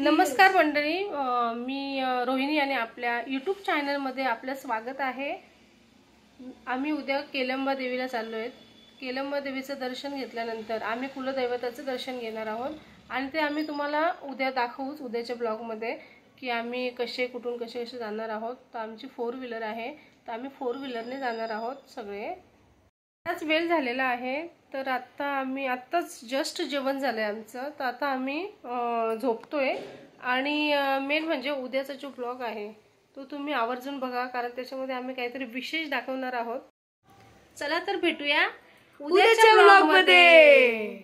नमस्कार मंडळी, मी रोहिणी आणि आपल्या यूट्यूब चॅनलमध्ये आपलं स्वागत आहे। आम्ही उद्या केलंबा देवीला चाललो आहे। केलंबा देवीचं दर्शन घेतल्यानंतर आम्ही कुलदैवताचं दर्शन घेणार आहोत आणि ते आम्ही तुम्हाला उद्या दाखवूच उद्याच्या ब्लॉगमध्ये की आम्ही कुठून कसे जाणार आहोत। तर आमची 4 व्हीलर आहे, तर आम्ही 4 व्हीलरने जाणार आहोत सगळे। आज वेळ झालेला आहे, तर आता आम्ही आत्ताच जस्ट जेवण झालंय आमचं, तर आता आम्ही झोपतोय। आणि मेन म्हणजे उद्याचा जो ब्लॉग आहे तो तुम्ही आवर्जून बघा, कारण त्याच्यामध्ये आम्ही काहीतरी विशेष दाखवणार आहोत। चला तर भेटूया उद्याच्या ब्लॉग मध्ये।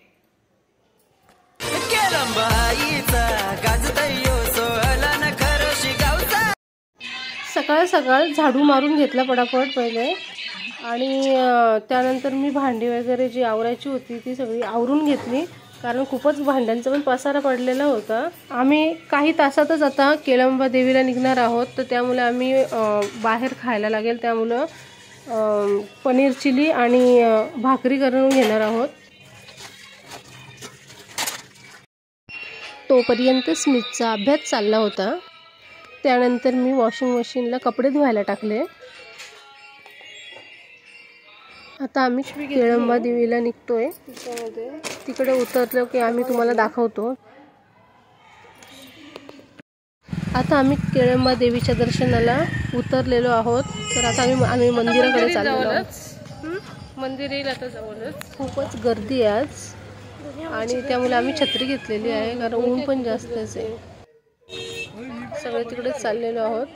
सकाळ सकाळ झाडू मारून घेतला पटापट पहिले, आणि त्यानंतर मी भांडी वगैरे जी आवरायची होती ती सगळी आवरून घेतली, कारण खूपच भांड्यांचा पण पसारा पडलेला होता। आम्ही काही तासातच आता केलंबा देवीला निघणार आहोत, तर त्यामुळे आम्ही बाहेर खायला लागेल, त्यामुळे पनीर चिली आणि भाकरी करून घेणार आहोत। तोपर्यंत स्मितचा अभ्यास चालला होता। त्यानंतर मी वॉशिंग मशीनला कपडे धुवायला टाकले। आता आम्ही केलंबा देवीला निघतोय, तिकडे उतरलो की आम्ही तुम्हाला दाखवतो। आता आम्ही केलंबा देवीच्या दर्शनाला उतरलेलो आहोत, तर आता आम्ही मंदिराकडे चाललो आहोत। मंदिर येईल आता जवळच, खूपच गर्दी आहे आज, आणि त्यामुळे आम्ही छत्री घेतलेली आहे, कारण ऊन पण जास्तच आहे। सगळे तिकडेच चाललेलो आहोत।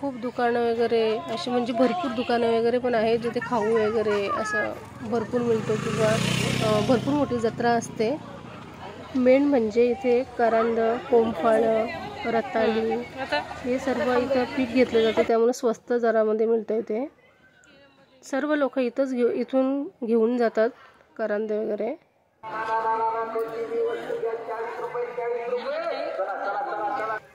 खूप दुकानं वगैरे अशी म्हणजे भरपूर दुकानं वगैरे पण आहेत, जिथे खाऊ वगैरे असं भरपूर मिळतो, किंवा भरपूर मोठी जत्रा असते। मेन म्हणजे इथे करंद, कोंफाळ, रताळी हे सर्व इथं पीक घेतलं जातं, त्यामुळे स्वस्त दरामध्ये मिळतं। इथे सर्व लोक इथून घेऊन जातात करंद वगैरे।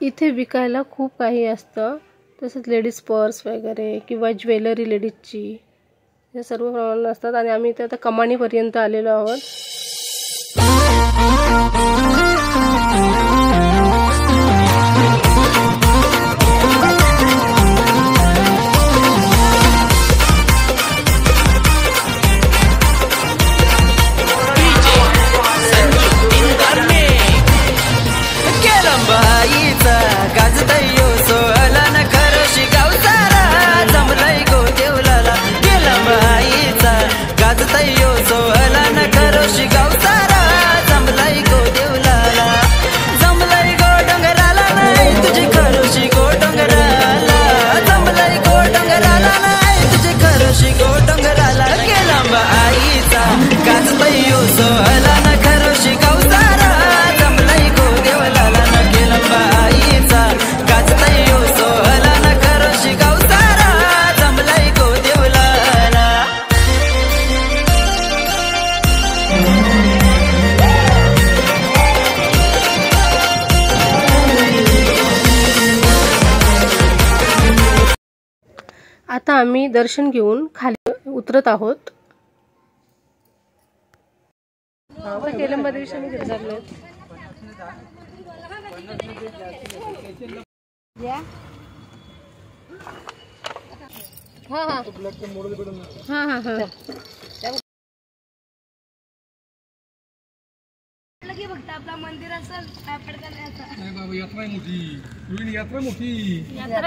इथे विकायला खूप काही असतं, तसंच लेडीज पर्स वगैरे किंवा ज्वेलरी लेडीजची हे सर्व प्रमाणात असतात। आणि आम्ही इथे आता कमानीपर्यंत आलेलो आहोत। आता आम्ही दर्शन घेऊन खाली उतरत आहोत। केलंबा देवीच्या मी चाललो। फक्त आपला मंदिर असेल पडका नाही बाबा, यात्रा मोठी रोहिणी, यात्रा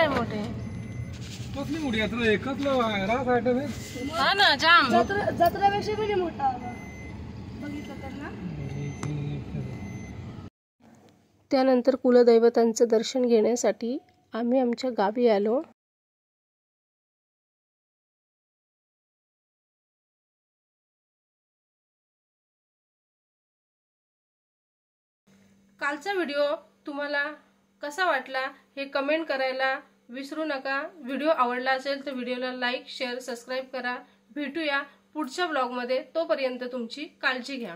मोठी कसली मोठी यात्रा आहे, कसलं रास आयटम आहे। हा ना, जाम जत्रापेक्षा पण मोठा बघितलं तर ना। त्यानंतर कुलदैवतांचं दर्शन घेण्यासाठी आम्ही आमच्या गावी आलो। कालचा व्हिडिओ तुम्हाला कसा वाटला हे कमेंट करायला विसरू नका। व्हिडिओ आवडला असेल तर व्हिडिओला लाईक, शेअर, सबस्क्राईब करा। भेटूया पुढच्या ब्लॉगमध्ये, तोपर्यंत तुमची काळजी घ्या।